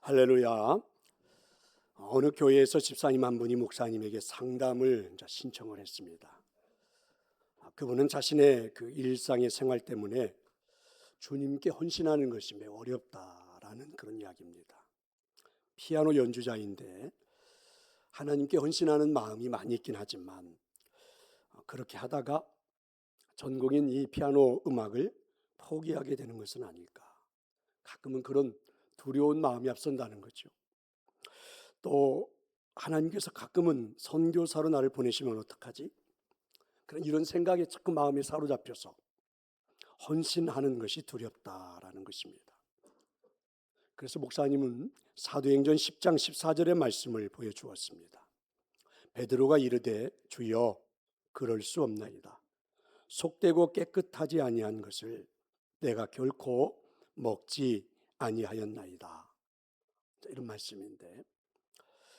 할렐루야. 어느 교회에서 집사님 한 분이 목사님에게 상담을 신청을 했습니다. 그분은 자신의 그 일상의 생활 때문에 주님께 헌신하는 것이 매우 어렵다라는 그런 이야기입니다. 피아노 연주자인데 하나님께 헌신하는 마음이 많이 있긴 하지만 그렇게 하다가 전공인 이 피아노 음악을 포기하게 되는 것은 아닐까. 가끔은 그런 두려운 마음이 앞선다는 거죠. 또 하나님께서 가끔은 선교사로 나를 보내시면 어떡하지? 그런 이런 생각에 자꾸 마음이 사로잡혀서 헌신하는 것이 두렵다라는 것입니다. 그래서 목사님은 사도행전 10장 14절의 말씀을 보여주었습니다. 베드로가 이르되 주여 그럴 수 없나이다. 속되고 깨끗하지 아니한 것을 내가 결코 먹지 아니하였나이다. 이런 말씀인데,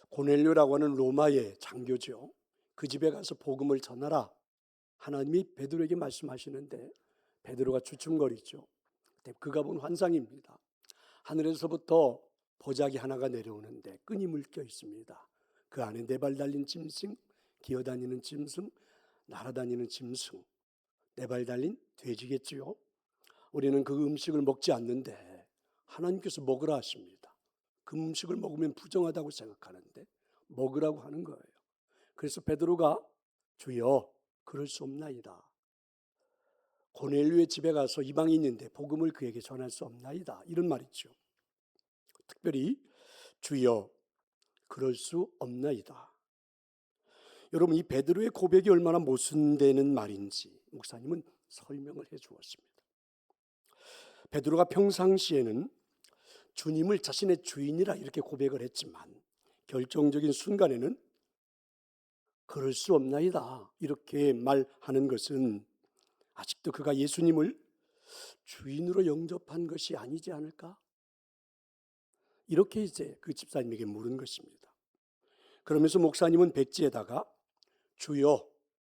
고넬료라고 하는 로마의 장교죠. 그 집에 가서 복음을 전하라. 하나님이 베드로에게 말씀하시는데 베드로가 주춤거리죠. 그가 본 환상입니다. 하늘에서부터 보자기 하나가 내려오는데 끈이 묶여 있습니다. 그 안에 네 발 달린 짐승, 기어다니는 짐승, 날아다니는 짐승, 네 발 달린 돼지겠지요. 우리는 그 음식을 먹지 않는데 하나님께서 먹으라 하십니다. 그 음식을 먹으면 부정하다고 생각하는데 먹으라고 하는 거예요. 그래서 베드로가 주여 그럴 수 없나이다. 고넬료의 집에 가서 이방인인데 복음을 그에게 전할 수 없나이다. 이런 말이죠. 특별히 주여 그럴 수 없나이다. 여러분, 이 베드로의 고백이 얼마나 모순되는 말인지 목사님은 설명을 해 주었습니다. 베드로가 평상시에는 주님을 자신의 주인이라 이렇게 고백을 했지만 결정적인 순간에는 그럴 수 없나이다 이렇게 말하는 것은 아직도 그가 예수님을 주인으로 영접한 것이 아니지 않을까? 이렇게 이제 그 집사님에게 물은 것입니다. 그러면서 목사님은 백지에다가 주여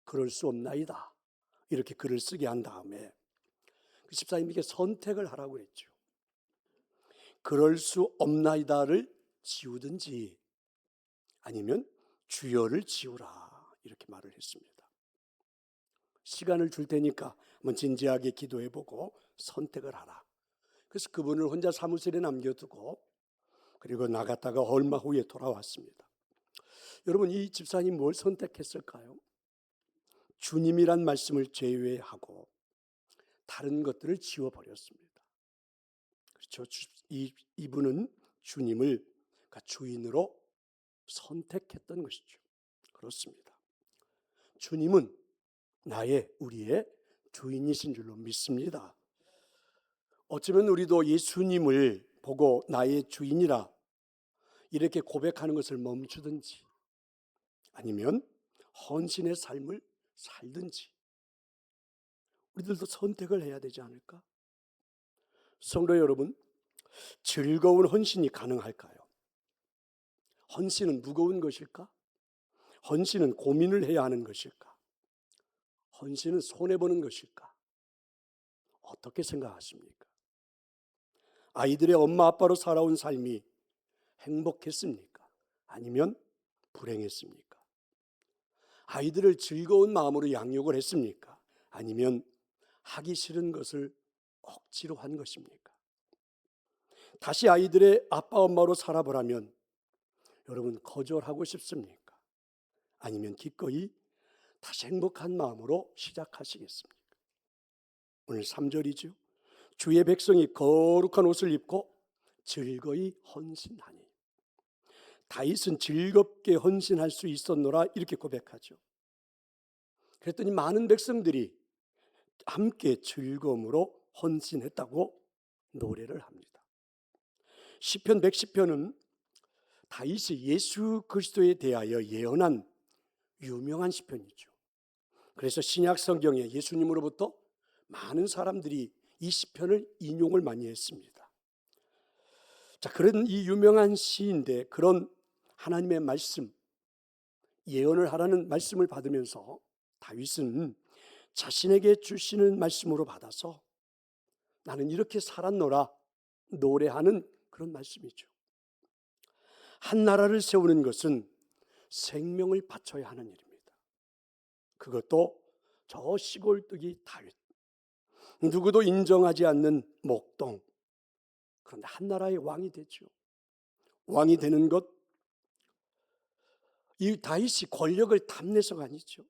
그럴 수 없나이다 이렇게 글을 쓰게 한 다음에 그 집사님에게 선택을 하라고 했죠. 그럴 수 없나이다를 지우든지 아니면 주여를 지우라 이렇게 말을 했습니다. 시간을 줄 테니까 한번 진지하게 기도해보고 선택을 하라. 그래서 그분을 혼자 사무실에 남겨두고 그리고 나갔다가 얼마 후에 돌아왔습니다. 여러분, 이 집사님 뭘 선택했을까요? 주님이란 말씀을 제외하고 다른 것들을 지워버렸습니다. 그렇죠. 이분은 주님을 주인으로 선택했던 것이죠. 그렇습니다. 주님은 우리의 주인이신 줄로 믿습니다. 어쩌면 우리도 예수님을 보고 나의 주인이라 이렇게 고백하는 것을 멈추든지 아니면 헌신의 삶을 살든지 우리들도 선택을 해야 되지 않을까? 성도 여러분, 즐거운 헌신이 가능할까요? 헌신은 무거운 것일까? 헌신은 고민을 해야 하는 것일까? 헌신은 손해보는 것일까? 어떻게 생각하십니까? 아이들의 엄마 아빠로 살아온 삶이 행복했습니까? 아니면 불행했습니까? 아이들을 즐거운 마음으로 양육을 했습니까? 아니면 하기 싫은 것을 억지로 한 것입니까? 다시 아이들의 아빠 엄마로 살아보라면 여러분 거절하고 싶습니까? 아니면 기꺼이 다시 행복한 마음으로 시작하시겠습니까? 오늘 3절이죠. 주의 백성이 거룩한 옷을 입고 즐거이 헌신하니. 다윗은 즐겁게 헌신할 수 있었노라 이렇게 고백하죠. 그랬더니 많은 백성들이 함께 즐거움으로 헌신했다고 노래를 합니다. 시편 110편은 다윗이 예수 그리스도에 대하여 예언한 유명한 시편이죠. 그래서 신약 성경에 예수님으로부터 많은 사람들이 이 시편을 인용을 많이 했습니다. 자, 그런 이 유명한 시인데 그런 하나님의 말씀, 예언을 하라는 말씀을 받으면서 다윗은 자신에게 주시는 말씀으로 받아서 나는 이렇게 살았노라 노래하는 그런 말씀이죠. 한 나라를 세우는 것은 생명을 바쳐야 하는 일입니다. 그것도 저 시골뜨기 다윗, 누구도 인정하지 않는 목동, 그런데 한 나라의 왕이 됐죠. 왕이 되는 것, 이 다윗이 권력을 탐내서가 아니죠.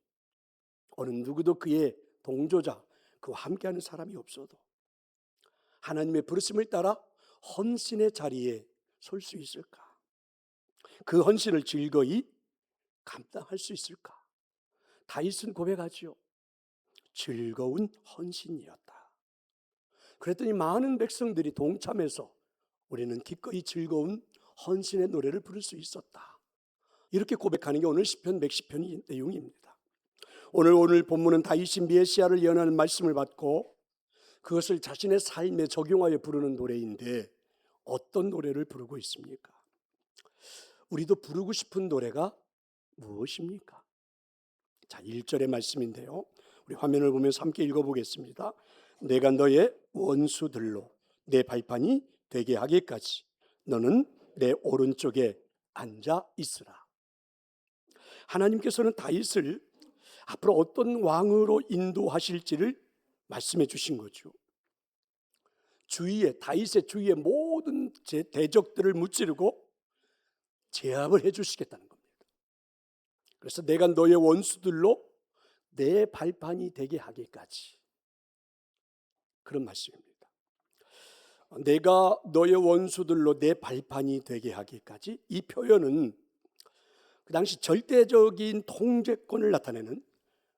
어느 누구도 그의 동조자, 그와 함께하는 사람이 없어도 하나님의 부르심을 따라 헌신의 자리에 설 수 있을까? 그 헌신을 즐거이 감당할 수 있을까? 다윗은 고백하지요. 즐거운 헌신이었다. 그랬더니 많은 백성들이 동참해서 우리는 기꺼이 즐거운 헌신의 노래를 부를 수 있었다. 이렇게 고백하는 게 오늘 시편 110편의 내용입니다. 오늘 본문은 다윗이 메시아를 예언하는 말씀을 받고 그것을 자신의 삶에 적용하여 부르는 노래인데 어떤 노래를 부르고 있습니까? 우리도 부르고 싶은 노래가 무엇입니까? 자, 1절의 말씀인데요. 우리 화면을 보면서 함께 읽어보겠습니다. 내가 너의 원수들로 내 발판이 되게 하기까지 너는 내 오른쪽에 앉아 있으라. 하나님께서는 다윗을 앞으로 어떤 왕으로 인도하실지를 말씀해 주신 거죠. 다윗의 주위에 모든 대적들을 무찌르고 제압을 해 주시겠다는 겁니다. 그래서 내가 너의 원수들로 내 발판이 되게 하기까지, 그런 말씀입니다. 내가 너의 원수들로 내 발판이 되게 하기까지, 이 표현은 그 당시 절대적인 통제권을 나타내는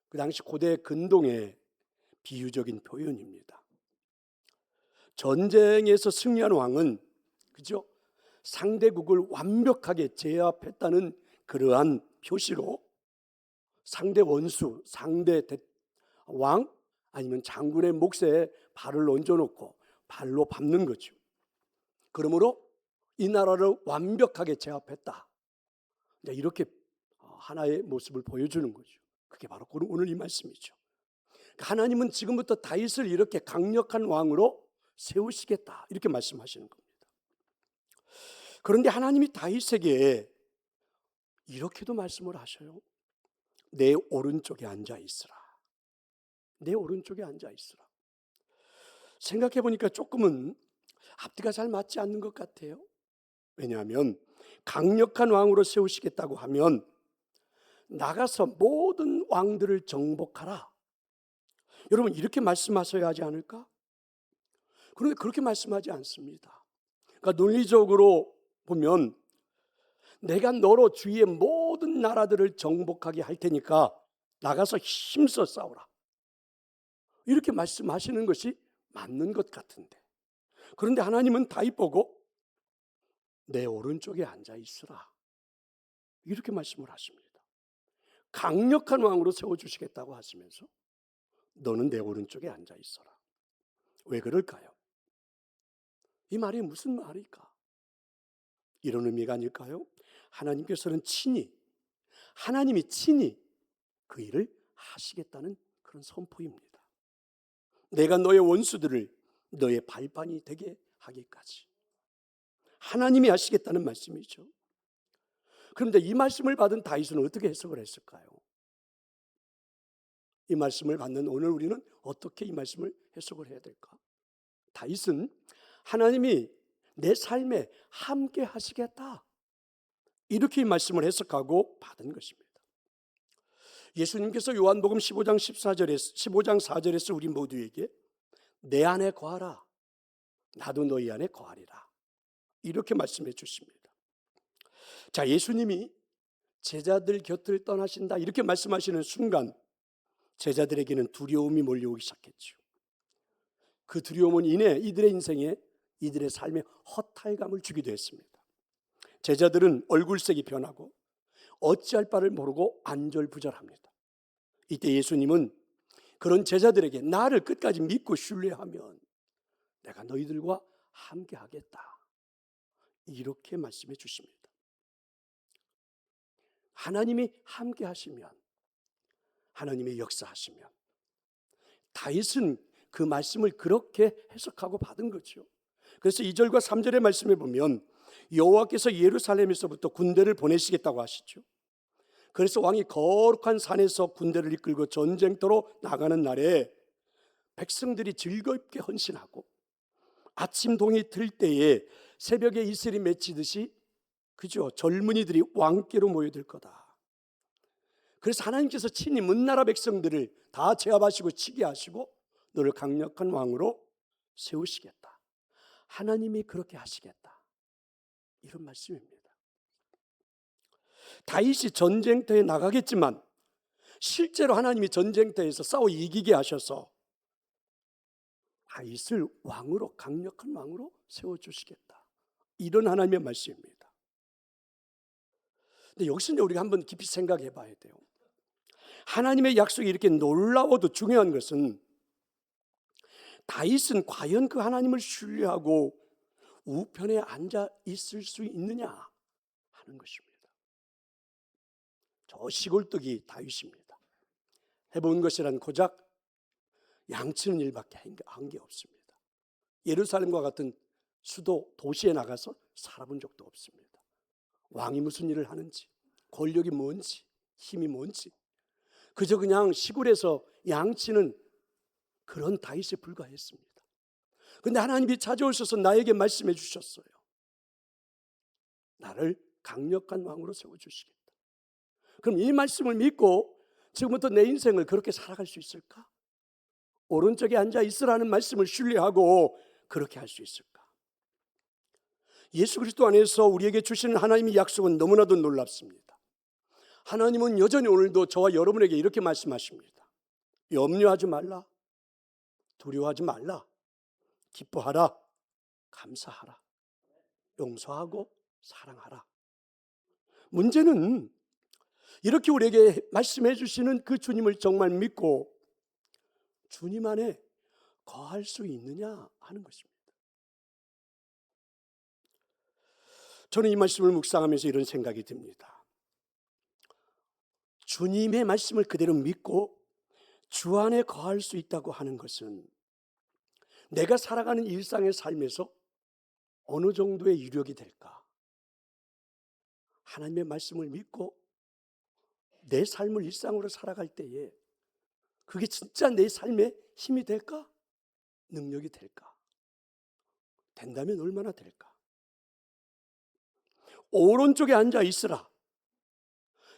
그 당시 고대 근동의 비유적인 표현입니다. 전쟁에서 승리한 왕은 그죠? 상대국을 완벽하게 제압했다는 그러한 표시로 상대 원수, 왕 아니면 장군의 몫에 발을 얹어놓고 발로 밟는 거죠. 그러므로 이 나라를 완벽하게 제압했다. 이렇게 하나의 모습을 보여주는 거죠. 그게 바로 오늘 이 말씀이죠. 하나님은 지금부터 다윗을 이렇게 강력한 왕으로 세우시겠다, 이렇게 말씀하시는 겁니다. 그런데 하나님이 다윗에게 이렇게도 말씀을 하셔요. 내 오른쪽에 앉아 있으라. 내 오른쪽에 앉아 있으라. 생각해 보니까 조금은 앞뒤가 잘 맞지 않는 것 같아요. 왜냐하면 강력한 왕으로 세우시겠다고 하면 나가서 모든 왕들을 정복하라, 여러분 이렇게 말씀하셔야 하지 않을까? 그런데 그렇게 말씀하지 않습니다. 그러니까 논리적으로 보면 내가 너로 주위의 모든 나라들을 정복하게 할 테니까 나가서 힘써 싸우라, 이렇게 말씀하시는 것이 맞는 것 같은데, 그런데 하나님은 다윗 보고 내 오른쪽에 앉아 있으라, 이렇게 말씀을 하십니다. 강력한 왕으로 세워주시겠다고 하시면서 너는 내 오른쪽에 앉아 있어라. 왜 그럴까요? 이 말이 무슨 말일까? 이런 의미가 아닐까요? 하나님께서는 하나님이 친히 그 일을 하시겠다는 그런 선포입니다. 내가 너의 원수들을 너의 발판이 되게 하기까지 하나님이 하시겠다는 말씀이죠. 그런데 이 말씀을 받은 다윗은 어떻게 해석을 했을까요? 이 말씀을 받는 오늘 우리는 어떻게 이 말씀을 해석을 해야 될까? 다윗은 하나님이 내 삶에 함께 하시겠다, 이렇게 이 말씀을 해석하고 받은 것입니다. 예수님께서 요한복음 15장 4절에서 우리 모두에게 내 안에 거하라, 나도 너희 안에 거하리라, 이렇게 말씀해 주십니다. 자, 예수님이 제자들 곁을 떠나신다, 이렇게 말씀하시는 순간 제자들에게는 두려움이 몰려오기 시작했죠. 그 두려움은 이들의 인생에, 이들의 삶에 허탈감을 주기도 했습니다. 제자들은 얼굴색이 변하고 어찌할 바를 모르고 안절부절합니다. 이때 예수님은 그런 제자들에게 나를 끝까지 믿고 신뢰하면 내가 너희들과 함께 하겠다, 이렇게 말씀해 주십니다. 하나님이 함께 하시면, 하나님의 역사하시면, 다윗은 그 말씀을 그렇게 해석하고 받은 거죠. 그래서 2절과 3절의 말씀에 보면 여호와께서 예루살렘에서부터 군대를 보내시겠다고 하시죠. 그래서 왕이 거룩한 산에서 군대를 이끌고 전쟁터로 나가는 날에 백성들이 즐겁게 헌신하고 아침 동이 들 때에 새벽에 이슬이 맺히듯이 그죠? 젊은이들이 왕께로 모여들 거다. 그래서 하나님께서 친히 먼나라 백성들을 다 제압하시고 치게 하시고 너를 강력한 왕으로 세우시겠다. 하나님이 그렇게 하시겠다. 이런 말씀입니다. 다윗이 전쟁터에 나가겠지만 실제로 하나님이 전쟁터에서 싸워 이기게 하셔서 다윗을 왕으로, 강력한 왕으로 세워주시겠다. 이런 하나님의 말씀입니다. 근데 여기서 우리가 한번 깊이 생각해 봐야 돼요. 하나님의 약속이 이렇게 놀라워도 중요한 것은 다윗은 과연 그 하나님을 신뢰하고 우편에 앉아 있을 수 있느냐 하는 것입니다. 저 시골뜨기 다윗입니다. 해본 것이란 고작 양치는 일밖에 한 게 없습니다. 예루살렘과 같은 수도 도시에 나가서 살아본 적도 없습니다. 왕이 무슨 일을 하는지, 권력이 뭔지, 힘이 뭔지 그저 그냥 시골에서 양치는 그런 다윗에 불과했습니다. 그런데 하나님이 찾아오셔서 나에게 말씀해 주셨어요. 나를 강력한 왕으로 세워주시겠다. 그럼 이 말씀을 믿고 지금부터 내 인생을 그렇게 살아갈 수 있을까? 오른쪽에 앉아 있으라는 말씀을 신뢰하고 그렇게 할 수 있을까? 예수 그리스도 안에서 우리에게 주시는 하나님의 약속은 너무나도 놀랍습니다. 하나님은 여전히 오늘도 저와 여러분에게 이렇게 말씀하십니다. 염려하지 말라, 두려워하지 말라, 기뻐하라, 감사하라, 용서하고 사랑하라. 문제는 이렇게 우리에게 말씀해 주시는 그 주님을 정말 믿고 주님 안에 거할 수 있느냐 하는 것입니다. 저는 이 말씀을 묵상하면서 이런 생각이 듭니다. 주님의 말씀을 그대로 믿고 주 안에 거할 수 있다고 하는 것은 내가 살아가는 일상의 삶에서 어느 정도의 유력이 될까? 하나님의 말씀을 믿고 내 삶을 일상으로 살아갈 때에 그게 진짜 내 삶의 힘이 될까? 능력이 될까? 된다면 얼마나 될까? 오른쪽에 앉아 있으라.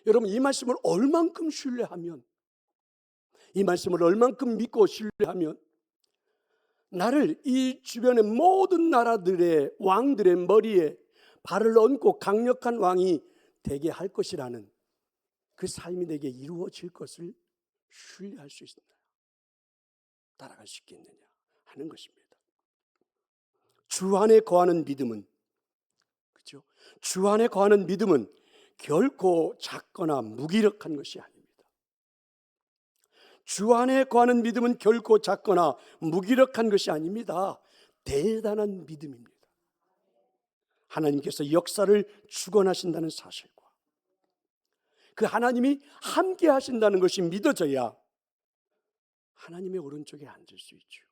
여러분, 이 말씀을 얼만큼 신뢰하면, 이 말씀을 얼만큼 믿고 신뢰하면 나를 이 주변의 모든 나라들의 왕들의 머리에 발을 얹고 강력한 왕이 되게 할 것이라는 그 삶이 내게 이루어질 것을 신뢰할 수 있느냐, 따라갈 수 있겠느냐 하는 것입니다. 주 안에 거하는 믿음은, 그렇죠? 주 안에 거하는 믿음은 결코 작거나 무기력한 것이 아닙니다. 주 안에 거하는 믿음은 결코 작거나 무기력한 것이 아닙니다. 대단한 믿음입니다. 하나님께서 역사를 주관하신다는 사실과 그 하나님이 함께 하신다는 것이 믿어져야 하나님의 오른쪽에 앉을 수 있죠.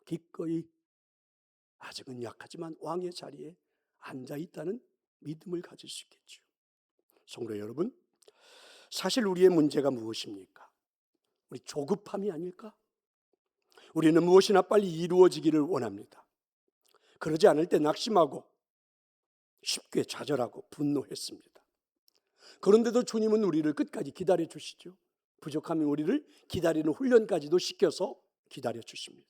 기꺼이 아직은 약하지만 왕의 자리에 앉아있다는 믿음을 가질 수 있겠죠. 성도 여러분, 사실 우리의 문제가 무엇입니까? 우리 조급함이 아닐까? 우리는 무엇이나 빨리 이루어지기를 원합니다. 그러지 않을 때 낙심하고 쉽게 좌절하고 분노했습니다. 그런데도 주님은 우리를 끝까지 기다려 주시죠. 부족하면 우리를 기다리는 훈련까지도 시켜서 기다려 주십니다.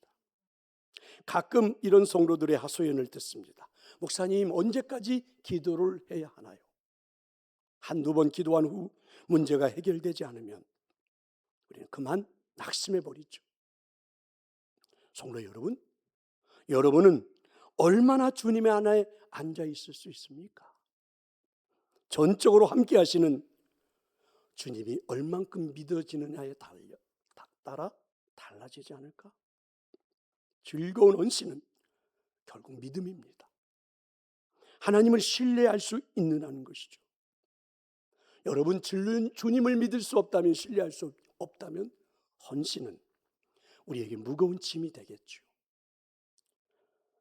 가끔 이런 성도들의 하소연을 듣습니다. 목사님, 언제까지 기도를 해야 하나요? 한두 번 기도한 후 문제가 해결되지 않으면 우리는 그만 낙심해 버리죠. 성도 여러분, 여러분은 얼마나 주님의 안에 앉아 있을 수 있습니까? 전적으로 함께 하시는 주님이 얼만큼 믿어지느냐에 따라 달라지지 않을까? 즐거운 헌신은 결국 믿음입니다. 하나님을 신뢰할 수 있느냐는 것이죠. 여러분, 주님을 믿을 수 없다면, 신뢰할 수 없다면 헌신은 우리에게 무거운 짐이 되겠죠.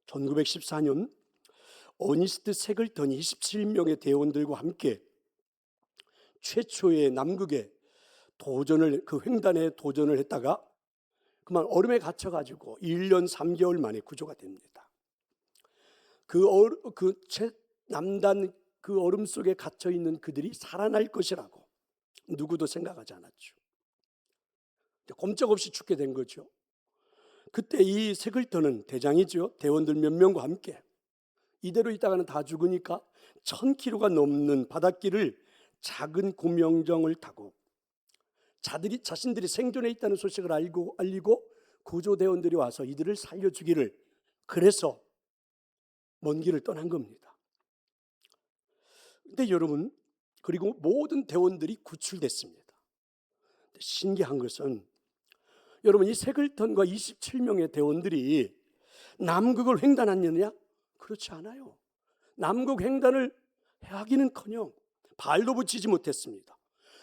1914년 어니스트 세글턴이 27명의 대원들과 함께 최초의 남극의 그 횡단에 도전을 했다가 그만 얼음에 갇혀가지고 1년 3개월 만에 구조가 됩니다. 남단 그 얼음 속에 갇혀 있는 그들이 살아날 것이라고 누구도 생각하지 않았죠. 꼼짝없이 죽게 된 거죠. 그때 이 세글턴은 대장이죠. 대원들 몇 명과 함께 이대로 있다가는 다 죽으니까 1000km가 넘는 바닷길을 작은 구명정을 타고 자신들이 생존해 있다는 소식을 알리고 구조대원들이 와서 이들을 살려주기를, 그래서 먼 길을 떠난 겁니다. 근데 여러분, 그리고 모든 대원들이 구출됐습니다. 신기한 것은 여러분, 이 세글턴과 27명의 대원들이 남극을 횡단했느냐? 그렇지 않아요. 남극 횡단을 하기는커녕 발도 붙이지 못했습니다.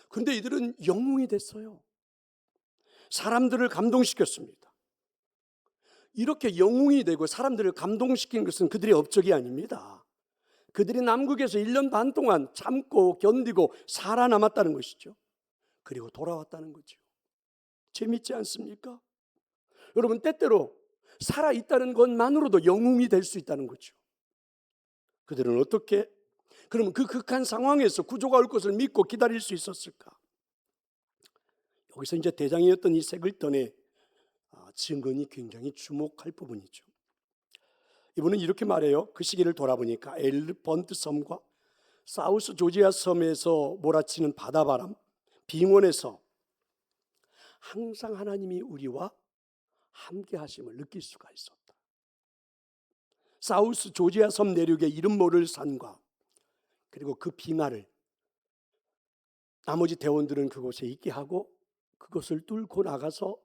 그런데 이들은 영웅이 됐어요. 사람들을 감동시켰습니다. 이렇게 영웅이 되고 사람들을 감동시킨 것은 그들의 업적이 아닙니다. 그들이 남극에서 1년 반 동안 참고 견디고 살아남았다는 것이죠. 그리고 돌아왔다는 거죠. 재밌지 않습니까? 여러분, 때때로 살아있다는 것만으로도 영웅이 될 수 있다는 거죠. 그들은 어떻게, 그러면 그 극한 상황에서 구조가 올 것을 믿고 기다릴 수 있었을까? 여기서 이제 대장이었던 이 세글턴의 증언이 굉장히 주목할 부분이죠. 이분은 이렇게 말해요. 그 시기를 돌아보니까 엘르펀트 섬과 사우스 조지아 섬에서 몰아치는 바다바람, 빙원에서 항상 하나님이 우리와 함께 하심을 느낄 수가 있었다. 사우스 조지아 섬 내륙의 이름 모를 산과 그리고 그 빙하를 나머지 대원들은 그곳에 있게 하고 그것을 뚫고 나가서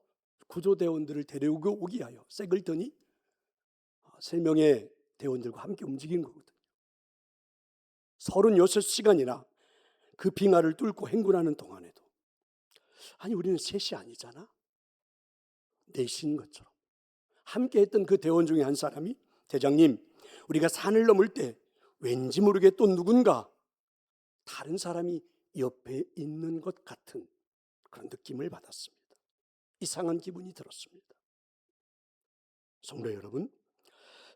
구조대원들을 데려오고 오기 하여 세글턴이 3명의 대원들과 함께 움직인 거거든요. 36시간이나 그 빙하를 뚫고 행군하는 동안에도, 아니 우리는 셋이 아니잖아, 넷인 것처럼 함께 했던 그 대원 중에 한 사람이, 대장님, 우리가 산을 넘을 때 왠지 모르게 또 누군가 다른 사람이 옆에 있는 것 같은 그런 느낌을 받았습니다. 이상한 기분이 들었습니다. 성도 여러분,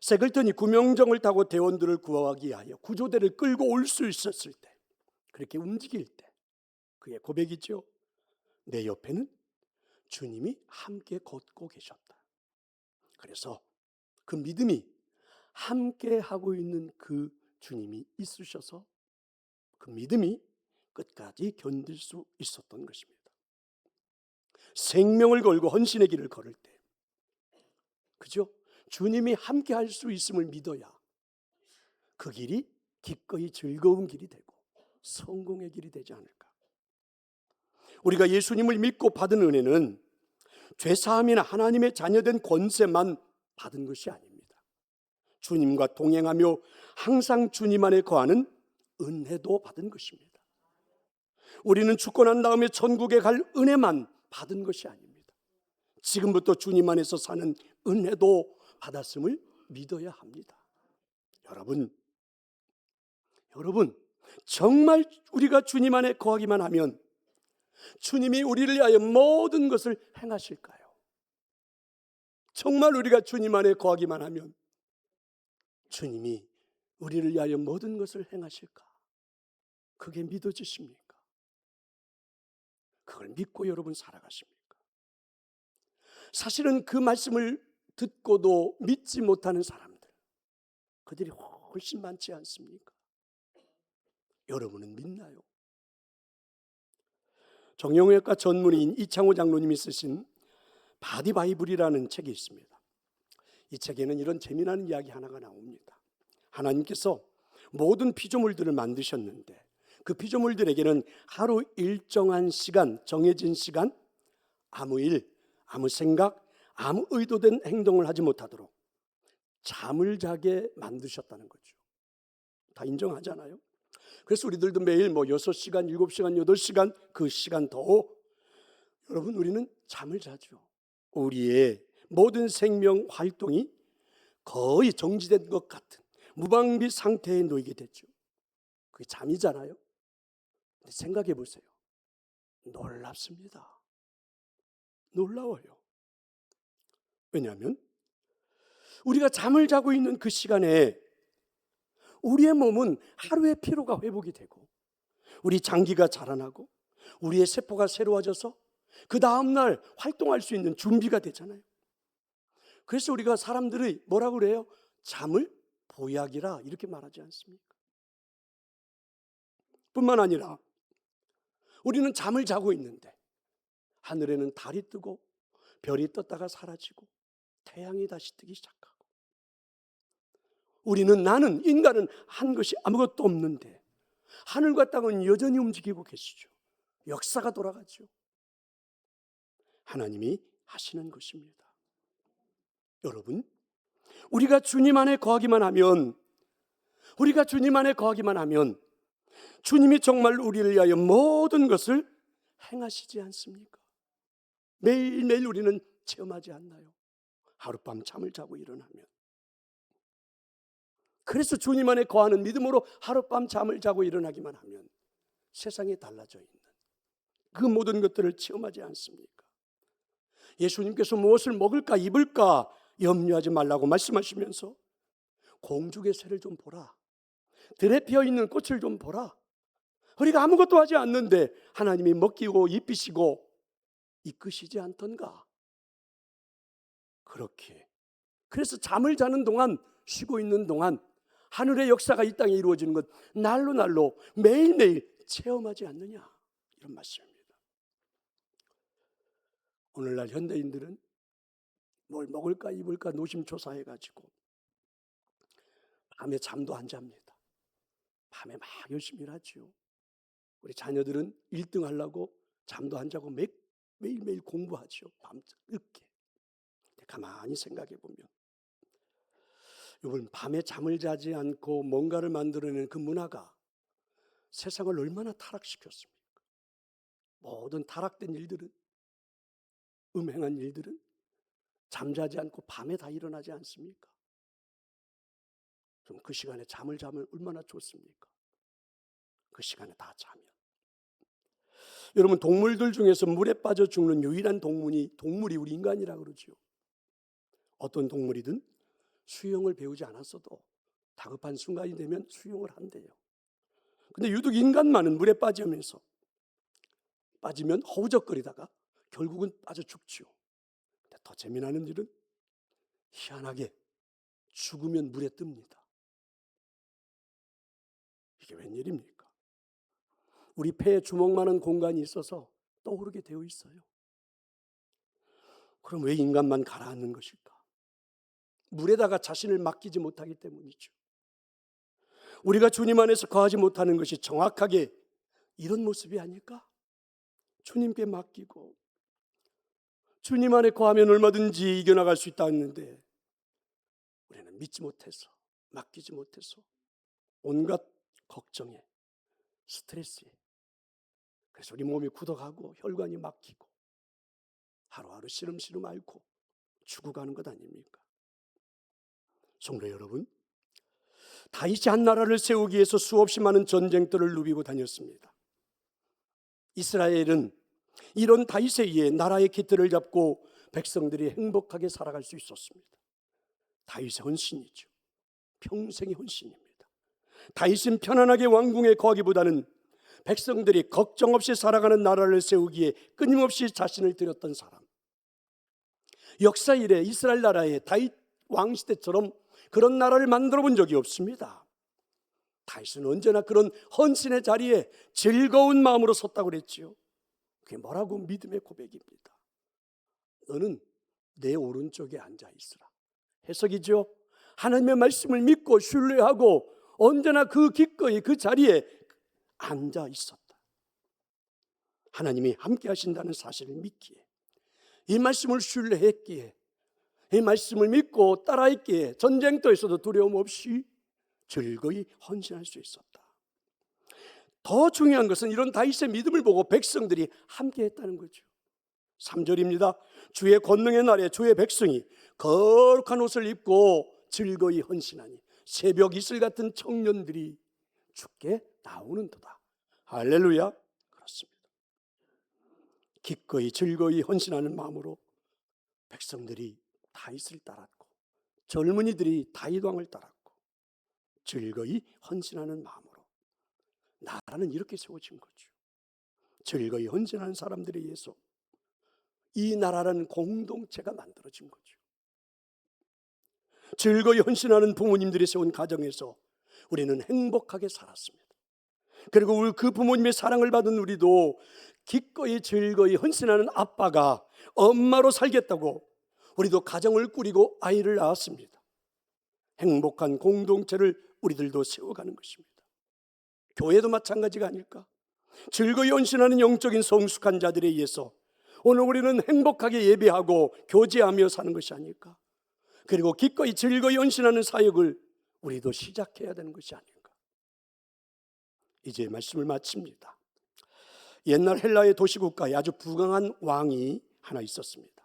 세글턴이 구명정을 타고 대원들을 구하기 위하여 구조대를 끌고 올 수 있었을 때, 그렇게 움직일 때 그의 고백이죠. 내 옆에는 주님이 함께 걷고 계셨다. 그래서 그 믿음이, 함께 하고 있는 그 주님이 있으셔서 그 믿음이 끝까지 견딜 수 있었던 것입니다. 생명을 걸고 헌신의 길을 걸을 때, 그죠? 주님이 함께 할 수 있음을 믿어야 그 길이 기꺼이 즐거운 길이 되고 성공의 길이 되지 않을까. 우리가 예수님을 믿고 받은 은혜는 죄사함이나 하나님의 자녀된 권세만 받은 것이 아닙니다. 주님과 동행하며 항상 주님 안에 거하는 은혜도 받은 것입니다. 우리는 죽고 난 다음에 천국에 갈 은혜만 받은 것이 아닙니다. 지금부터 주님 안에서 사는 은혜도 받았음을 믿어야 합니다. 여러분, 정말 우리가 주님 안에 거하기만 하면 주님이 우리를 위하여 모든 것을 행하실까요? 정말 우리가 주님 안에 거하기만 하면 주님이 우리를 위하여 모든 것을 행하실까? 그게 믿어지십니까? 그걸 믿고 여러분 살아가십니까? 사실은 그 말씀을 듣고도 믿지 못하는 사람들, 그들이 훨씬 많지 않습니까? 여러분은 믿나요? 정형외과 전문의인 이창호 장로님이 쓰신 바디 바이블이라는 책이 있습니다. 이 책에는 이런 재미나는 이야기 하나가 나옵니다. 하나님께서 모든 피조물들을 만드셨는데 그 피조물들에게는 하루 일정한 시간, 정해진 시간, 아무 일, 아무 생각, 아무 의도된 행동을 하지 못하도록 잠을 자게 만드셨다는 거죠. 다 인정하잖아요. 그래서 우리들도 매일 6시간, 7시간, 8시간 그 시간 더 여러분 우리는 잠을 자죠. 우리의 모든 생명 활동이 거의 정지된 것 같은 무방비 상태에 놓이게 됐죠. 그게 잠이잖아요. 근데 생각해 보세요. 놀랍습니다. 놀라워요. 왜냐하면 우리가 잠을 자고 있는 그 시간에 우리의 몸은 하루의 피로가 회복이 되고 우리 장기가 자라나고 우리의 세포가 새로워져서 그 다음날 활동할 수 있는 준비가 되잖아요. 그래서 우리가 사람들이 뭐라고 그래요? 잠을 보약이라 이렇게 말하지 않습니까? 뿐만 아니라 우리는 잠을 자고 있는데 하늘에는 달이 뜨고 별이 떴다가 사라지고 태양이 다시 뜨기 시작하고 나는 인간은 한 것이 아무것도 없는데 하늘과 땅은 여전히 움직이고 계시죠. 역사가 돌아가죠. 하나님이 하시는 것입니다. 여러분, 우리가 주님 안에 거하기만 하면 주님이 정말 우리를 위하여 모든 것을 행하시지 않습니까? 매일매일 우리는 체험하지 않나요? 하룻밤 잠을 자고 일어나면. 그래서 주님 안에 거하는 믿음으로 하룻밤 잠을 자고 일어나기만 하면 세상에 달라져 있는 그 모든 것들을 체험하지 않습니까? 예수님께서 무엇을 먹을까 입을까 염려하지 말라고 말씀하시면서 공중의 새를 좀 보라, 들에 피어있는 꽃을 좀 보라. 우리가 아무것도 하지 않는데 하나님이 먹이고 입히시고 이끄시지 않던가. 그렇게 그래서 잠을 자는 동안, 쉬고 있는 동안 하늘의 역사가 이 땅에 이루어지는 것 날로 날로 매일매일 체험하지 않느냐, 이런 말씀입니다. 오늘날 현대인들은 뭘 먹을까 입을까 노심초사해가지고 밤에 잠도 안 잡니다. 밤에 막 열심히 일하죠. 우리 자녀들은 1등 하려고 잠도 안 자고 매일매일 공부하죠. 밤늦게. 가만히 생각해 보면 여러분, 밤에 잠을 자지 않고 뭔가를 만들어내는 그 문화가 세상을 얼마나 타락시켰습니까? 모든 타락된 일들은, 음행한 일들은 잠자지 않고 밤에 다 일어나지 않습니까? 그럼 그 시간에 잠을 자면 얼마나 좋습니까? 그 시간에 다 자면. 여러분, 동물들 중에서 물에 빠져 죽는 유일한 동물이 우리 인간이라고 그러죠. 어떤 동물이든 수영을 배우지 않았어도 다급한 순간이 되면 수영을 한대요. 근데 유독 인간만은 물에 빠지면 허우적거리다가 결국은 빠져 죽죠. 근데 더 재미나는 일은 희한하게 죽으면 물에 뜹니다. 이게 웬일입니까? 우리 폐에 주먹만한 공간이 있어서 떠오르게 되어 있어요. 그럼 왜 인간만 가라앉는 것일까? 물에다가 자신을 맡기지 못하기 때문이죠. 우리가 주님 안에서 거하지 못하는 것이 정확하게 이런 모습이 아닐까? 주님께 맡기고 주님 안에 거하면 얼마든지 이겨나갈 수 있다 했는데 우리는 믿지 못해서, 맡기지 못해서 온갖 걱정에, 스트레스에, 그래서 우리 몸이 굳어가고 혈관이 막히고 하루하루 시름시름 앓고 죽어가는 것 아닙니까? 성도 여러분, 다윗이 한 나라를 세우기 위해서 수없이 많은 전쟁터를 누비고 다녔습니다. 이스라엘은 이런 다윗에 의해 나라의 기틀을 잡고 백성들이 행복하게 살아갈 수 있었습니다. 다윗의 헌신이죠. 평생의 헌신입니다. 다윗은 편안하게 왕궁에 거하기보다는 백성들이 걱정 없이 살아가는 나라를 세우기에 끊임없이 자신을 들였던 사람. 역사 이래 이스라엘 나라의 다윗 왕 시대처럼 그런 나라를 만들어 본 적이 없습니다. 다윗은 언제나 그런 헌신의 자리에 즐거운 마음으로 섰다고 그랬지요. 그게 뭐라고? 믿음의 고백입니다. 너는 내 오른쪽에 앉아 있으라. 해석이죠. 하나님의 말씀을 믿고 신뢰하고 언제나 그 기꺼이 그 자리에 앉아 있었다. 하나님이 함께 하신다는 사실을 믿기에, 이 말씀을 신뢰했기에, 이 말씀을 믿고 따라했기에 전쟁터에서도 두려움 없이 즐거이 헌신할 수 있었다. 더 중요한 것은 이런 다윗의 믿음을 보고 백성들이 함께 했다는 거죠. 3절입니다. 주의 권능의 날에 주의 백성이 거룩한 옷을 입고 즐거이 헌신하니 새벽 이슬 같은 청년들이 주께 나오는도다. 할렐루야. 그렇습니다. 기꺼이 즐거이 헌신하는 마음으로 백성들이 다윗을 따랐고 젊은이들이 다윗 왕을 따랐고 즐거이 헌신하는 마음으로 나라는 이렇게 세워진 거죠. 즐거이 헌신하는 사람들에 의해서 이 나라라는 공동체가 만들어진 거죠. 즐거이 헌신하는 부모님들이 세운 가정에서 우리는 행복하게 살았습니다. 그리고 그 부모님의 사랑을 받은 우리도 기꺼이 즐거이 헌신하는 아빠가 엄마로 살겠다고 우리도 가정을 꾸리고 아이를 낳았습니다. 행복한 공동체를 우리들도 세워가는 것입니다. 교회도 마찬가지가 아닐까? 즐거이 헌신하는 영적인 성숙한 자들에 의해서 오늘 우리는 행복하게 예배하고 교제하며 사는 것이 아닐까? 그리고 기꺼이 즐거이 헌신하는 사역을 우리도 시작해야 되는 것이 아닐까? 이제 말씀을 마칩니다. 옛날 헬라의 도시국가에 아주 부강한 왕이 하나 있었습니다.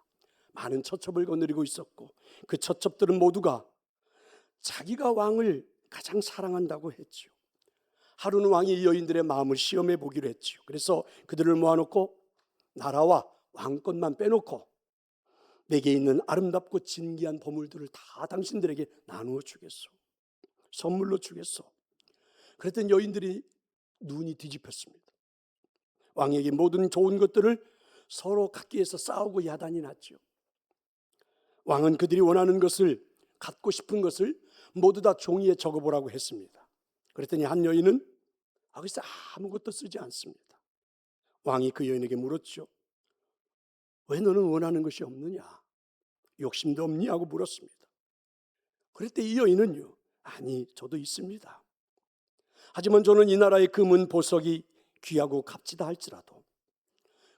많은 처첩을 거느리고 있었고 그 처첩들은 모두가 자기가 왕을 가장 사랑한다고 했죠. 하루는 왕이 이 여인들의 마음을 시험해 보기로 했죠. 그래서 그들을 모아놓고 나라와 왕권만 빼놓고 내게 있는 아름답고 진귀한 보물들을 다 당신들에게 나누어 주겠소. 선물로 주겠소. 그랬더니 여인들이 눈이 뒤집혔습니다. 왕에게 모든 좋은 것들을 서로 갖기 위해서 싸우고 야단이 났죠. 왕은 그들이 원하는 것을, 갖고 싶은 것을 모두 다 종이에 적어보라고 했습니다. 그랬더니 한 여인은 글쎄 아무것도 쓰지 않습니다. 왕이 그 여인에게 물었죠. 왜 너는 원하는 것이 없느냐? 욕심도 없니? 하고 물었습니다. 그랬더니 이 여인은요, 아니 저도 있습니다. 하지만 저는 이 나라의 금은 보석이 귀하고 값지다 할지라도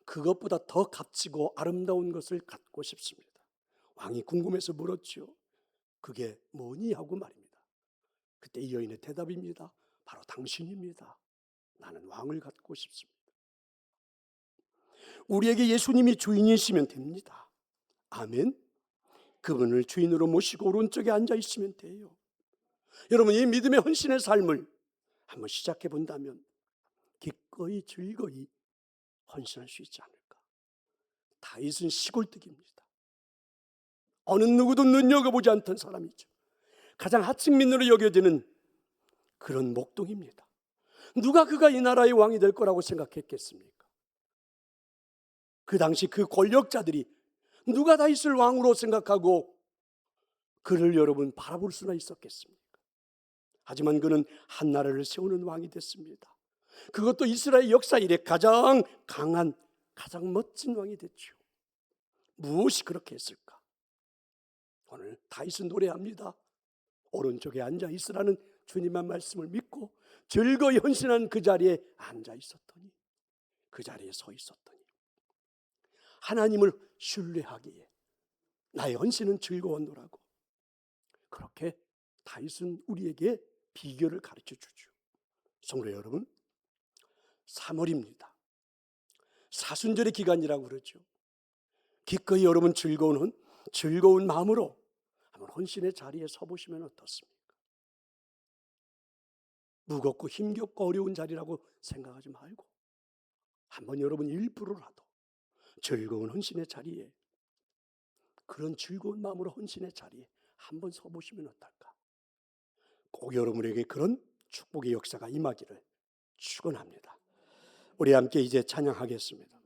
그것보다 더 값지고 아름다운 것을 갖고 싶습니다. 왕이 궁금해서 물었죠. 그게 뭐니? 하고 말입니다. 그때 이 여인의 대답입니다. 바로 당신입니다. 나는 왕을 갖고 싶습니다. 우리에게 예수님이 주인이시면 됩니다. 아멘. 그분을 주인으로 모시고 오른쪽에 앉아 있으면 돼요. 여러분, 이 믿음의 헌신의 삶을 한번 시작해 본다면 기꺼이 즐거이 헌신할 수 있지 않을까. 다윗은 시골뜨기입니다. 어느 누구도 눈여겨보지 않던 사람이죠. 가장 하층민으로 여겨지는 그런 목동입니다. 누가 그가 이 나라의 왕이 될 거라고 생각했겠습니까? 그 당시 그 권력자들이 누가 다윗을 왕으로 생각하고 그를 여러분 바라볼 수나 있었겠습니까? 하지만 그는 한 나라를 세우는 왕이 됐습니다. 그것도 이스라엘 역사 이래 가장 강한, 가장 멋진 왕이 됐죠. 무엇이 그렇게 했을까? 오늘 다윗은 노래합니다. 오른쪽에 앉아 있으라는 주님의 말씀을 믿고 즐거이 헌신한 그 자리에 앉아 있었더니, 그 자리에 서 있었더니 하나님을 신뢰하기에 나의 헌신은 즐거웠노라고. 그렇게 다윗은 우리에게 비결을 가르쳐 주죠. 성도 여러분, 3월입니다. 사순절의 기간이라고 그러죠. 기꺼이 여러분 즐거운 마음으로 한번 헌신의 자리에 서보시면 어떻습니까? 무겁고 힘겹고 어려운 자리라고 생각하지 말고 한번 여러분 1%라도 즐거운 헌신의 자리에, 그런 즐거운 마음으로 헌신의 자리에 한번 서보시면 어떨까? 꼭 여러분에게 그런 축복의 역사가 임하기를 축원합니다. 우리 함께 이제 찬양하겠습니다.